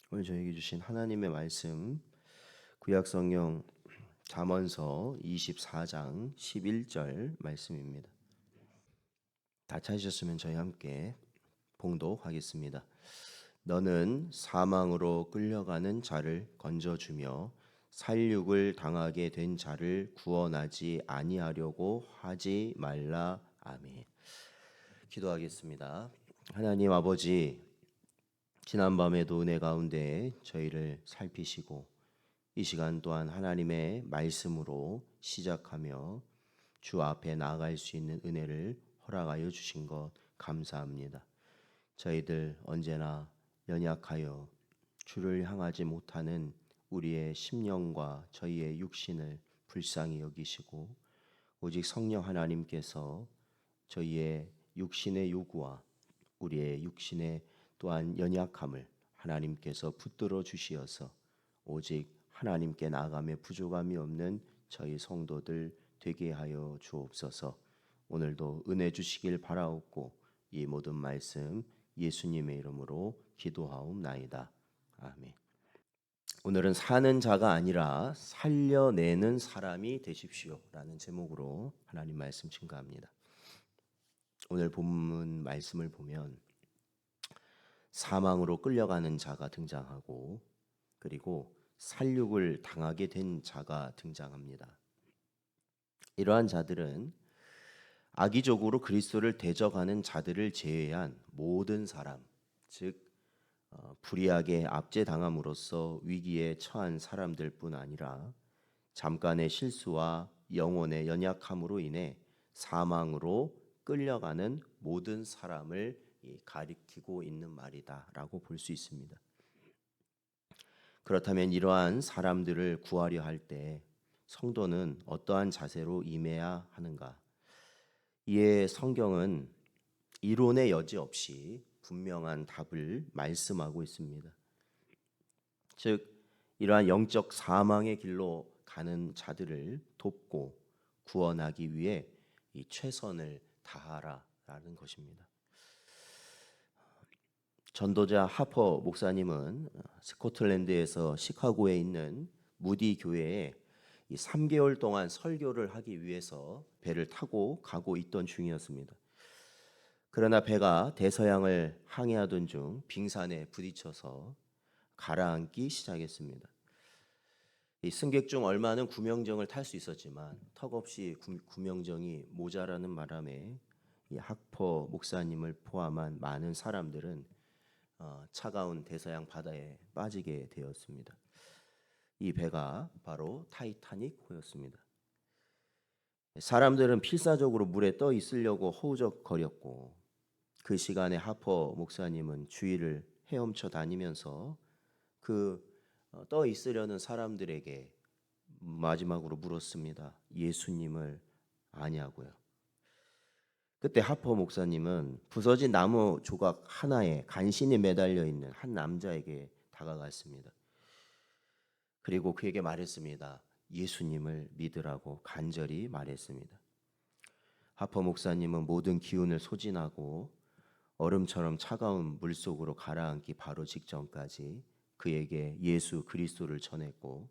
오늘 저에게 주신 하나님의 말씀 구약성경 잠언서 24장 11절 말씀입니다. 다 찾으셨으면 저희 함께 봉독하겠습니다. 너는 사망으로 끌려가는 자를 건져주며 살육을 당하게 된 자를 구원하지 아니하려고 하지 말라. 아멘. 기도하겠습니다. 하나님 아버지, 지난밤에도 은혜 가운데 저희를 살피시고 이 시간 또한 하나님의 말씀으로 시작하며 주 앞에 나아갈 수 있는 은혜를 허락하여 주신 것 감사합니다. 저희들 언제나 연약하여 주를 향하지 못하는 우리의 심령과 저희의 육신을 불쌍히 여기시고 오직 성령 하나님께서 저희의 육신의 요구와 우리의 육신의 또한 연약함을 하나님께서 붙들어 주시어서 오직 하나님께 나아가며 부족함이 없는 저희 성도들 되게 하여 주옵소서. 오늘도 은혜 주시길 바라옵고 이 모든 말씀 예수님의 이름으로 기도하옵나이다. 아멘. 오늘은 사는 자가 아니라 살려내는 사람이 되십시오라는 제목으로 하나님 말씀 증거합니다. 오늘 본문 말씀을 보면 사망으로 끌려가는 자가 등장하고 그리고 살육을 당하게 된 자가 등장합니다. 이러한 자들은 악의적으로 그리스도를 대적하는 자들을 제외한 모든 사람, 즉 불의하게 압제당함으로써 위기에 처한 사람들뿐 아니라 잠깐의 실수와 영혼의 연약함으로 인해 사망으로 끌려가는 모든 사람을 가리키고 있는 말이다라고 볼 수 있습니다. 그렇다면 이러한 사람들을 구하려 할 때 성도는 어떠한 자세로 임해야 하는가? 이에 성경은 이론의 여지 없이 분명한 답을 말씀하고 있습니다. 즉 이러한 영적 사망의 길로 가는 자들을 돕고 구원하기 위해 이 최선을 다하라라는 것입니다. 전도자 하퍼 목사님은 스코틀랜드에서 시카고에 있는 무디 교회에 3개월 동안 설교를 하기 위해서 배를 타고 가고 있던 중이었습니다. 그러나 배가 대서양을 항해하던 중 빙산에 부딪혀서 가라앉기 시작했습니다. 이 승객 중 얼마는 구명정을 탈 수 있었지만 턱없이 구명정이 모자라는 바람에 이 하퍼 목사님을 포함한 많은 사람들은 차가운 대서양 바다에 빠지게 되었습니다. 이 배가 바로 타이타닉호였습니다. 사람들은 필사적으로 물에 떠 있으려고 허우적거렸고 그 시간에 하퍼 목사님은 주위를 헤엄쳐 다니면서 그 떠 있으려는 사람들에게 마지막으로 물었습니다. 예수님을 아냐고요. 그때 하퍼 목사님은 부서진 나무 조각 하나에 간신히 매달려 있는 한 남자에게 다가갔습니다. 그리고 그에게 말했습니다. 예수님을 믿으라고 간절히 말했습니다. 하퍼 목사님은 모든 기운을 소진하고 얼음처럼 차가운 물속으로 가라앉기 바로 직전까지 그에게 예수 그리스도를 전했고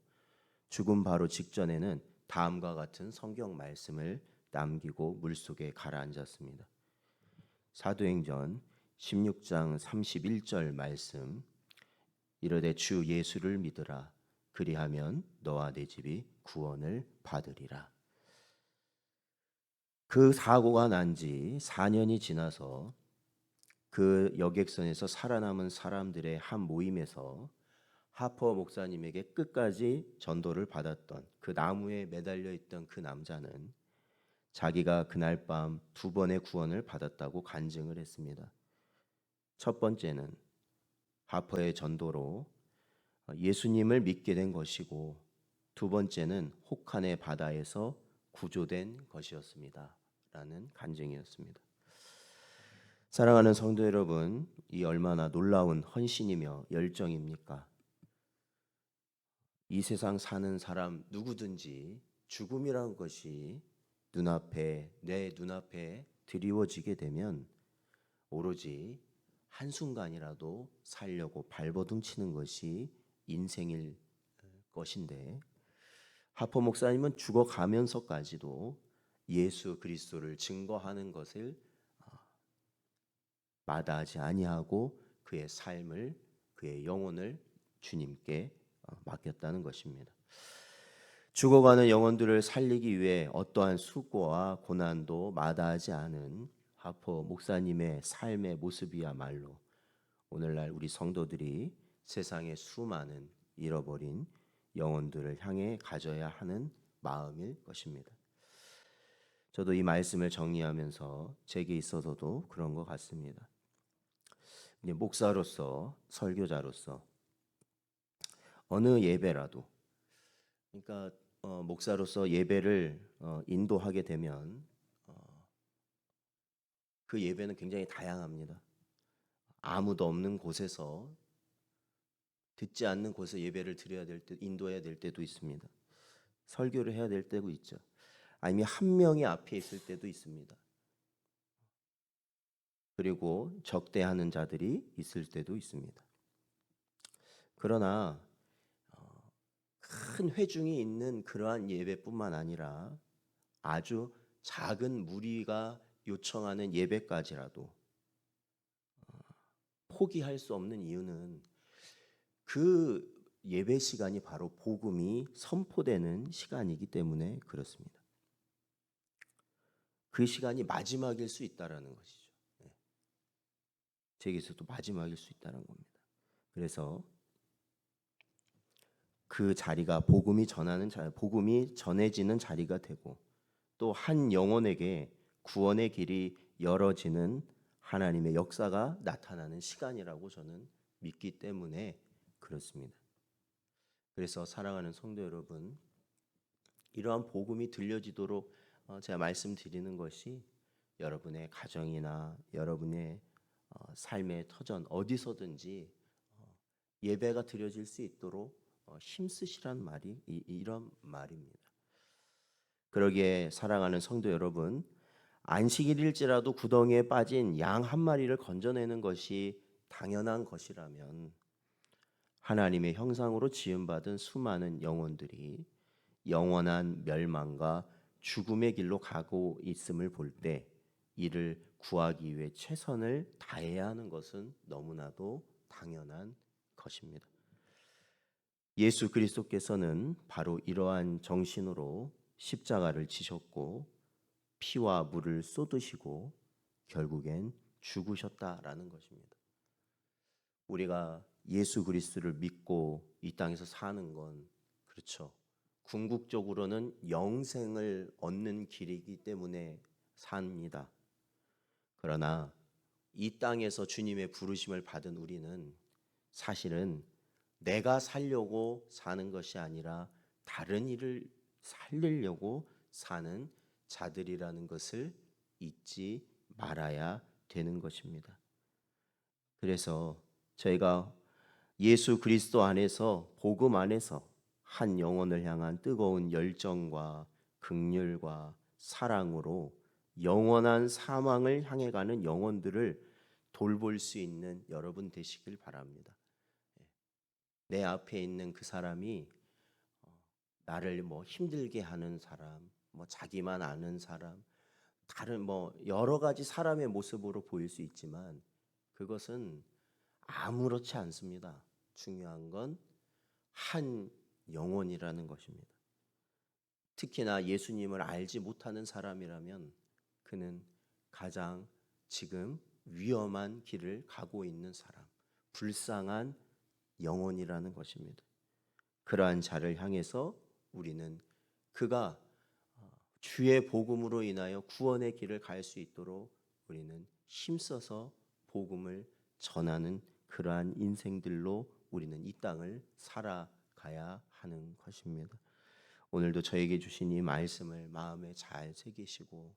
죽음 바로 직전에는 다음과 같은 성경 말씀을 남기고 물속에 가라앉았습니다. 사도행전 16장 31절 말씀 이르되 주 예수를 믿으라 그리하면 너와 내 집이 구원을 받으리라. 그 사고가 난 지 4년이 지나서 그 여객선에서 살아남은 사람들의 한 모임에서 하퍼 목사님에게 끝까지 전도를 받았던 그 나무에 매달려 있던 그 남자는 자기가 그날 밤 2번의 구원을 받았다고 간증을 했습니다. 첫 번째는 하퍼의 전도로 예수님을 믿게 된 것이고 두 번째는 혹한의 바다에서 구조된 것이었습니다. 라는 간증이었습니다. 사랑하는 성도 여러분, 이 얼마나 놀라운 헌신이며 열정입니까? 이 세상 사는 사람 누구든지 죽음이라는 것이 내 눈앞에 드리워지게 되면 오로지 한순간이라도 살려고 발버둥 치는 것이 인생일 것인데, 하포 목사님은 죽어가면서까지도 예수 그리스도를 증거하는 것을 마다하지 아니하고 그의 삶을, 그의 영혼을 주님께 맡겼다는 것입니다. 죽어가는 영혼들을 살리기 위해 어떠한 수고와 고난도 마다하지 않은 하포 목사님의 삶의 모습이야말로 오늘날 우리 성도들이 세상의 수많은 잃어버린 영혼들을 향해 가져야 하는 마음일 것입니다. 저도 이 말씀을 정리하면서 제게 있어서도 그런 것 같습니다. 목사로서, 설교자로서 어느 예배라도, 그러니까 목사로서 예배를 인도하게 되면 그 예배는 굉장히 다양합니다. 아무도 없는 곳에서, 듣지 않는 곳에 예배를 드려야 될 때, 인도해야 될 때도 있습니다. 설교를 해야 될 때도 있죠. 아니면 한 명이 앞에 있을 때도 있습니다. 그리고 적대하는 자들이 있을 때도 있습니다. 그러나 큰 회중이 있는 그러한 예배뿐만 아니라 아주 작은 무리가 요청하는 예배까지라도 포기할 수 없는 이유는 그 예배 시간이 바로 복음이 선포되는 시간이기 때문에 그렇습니다. 그 시간이 마지막일 수 있다라는 것이죠. 제게서도 마지막일 수 있다는 겁니다. 그래서 그 자리가 복음이 전해지는 자리가 되고 또 한 영혼에게 구원의 길이 열어지는 하나님의 역사가 나타나는 시간이라고 저는 믿기 때문에 그렇습니다. 그래서 사랑하는 성도 여러분, 이러한 복음이 들려지도록 제가 말씀드리는 것이 여러분의 가정이나 여러분의 삶의 터전 어디서든지 예배가 드려질 수 있도록 힘쓰시란 말이 이런 말입니다. 그러기에 사랑하는 성도 여러분, 안식일일지라도 구덩이에 빠진 양 한 마리를 건져내는 것이 당연한 것이라면 하나님의 형상으로 지음받은 수많은 영혼들이 영원한 멸망과 죽음의 길로 가고 있음을 볼 때 이를 구하기 위해 최선을 다해야 하는 것은 너무나도 당연한 것입니다. 예수 그리스도께서는 바로 이러한 정신으로 십자가를 지셨고 피와 물을 쏟으시고 결국엔 죽으셨다라는 것입니다. 우리가 예수 그리스도를 믿고 이 땅에서 사는 건 그렇죠. 궁극적으로는 영생을 얻는 길이기 때문에 삽니다. 그러나 이 땅에서 주님의 부르심을 받은 우리는 사실은 내가 살려고 사는 것이 아니라 다른 이를 살리려고 사는 자들이라는 것을 잊지 말아야 되는 것입니다. 그래서 저희가 예수 그리스도 안에서, 복음 안에서 한 영혼을 향한 뜨거운 열정과 긍휼과 사랑으로 영원한 사망을 향해 가는 영혼들을 돌볼 수 있는 여러분 되시길 바랍니다. 내 앞에 있는 그 사람이 나를 힘들게 하는 사람, 자기만 아는 사람, 다른 여러 가지 사람의 모습으로 보일 수 있지만 그것은 아무렇지 않습니다. 중요한 건 한 영혼이라는 것입니다. 특히나 예수님을 알지 못하는 사람이라면 그는 가장 지금 위험한 길을 가고 있는 사람, 불쌍한 영혼이라는 것입니다. 그러한 자를 향해서 우리는 그가 주의 복음으로 인하여 구원의 길을 갈 수 있도록 우리는 힘써서 복음을 전하는 그러한 인생들로 우리는 이 땅을 살아가야 하는 것입니다. 오늘도 저에게 주신 이 말씀을 마음에 잘 새기시고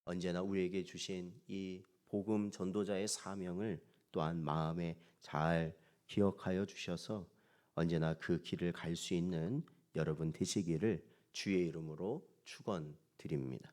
언제나 우리에게 주신 이 복음 전도자의 사명을 또한 마음에 잘 기억하여 주셔서 언제나 그 길을 갈 수 있는 여러분 되시기를 주의 이름으로 축원드립니다.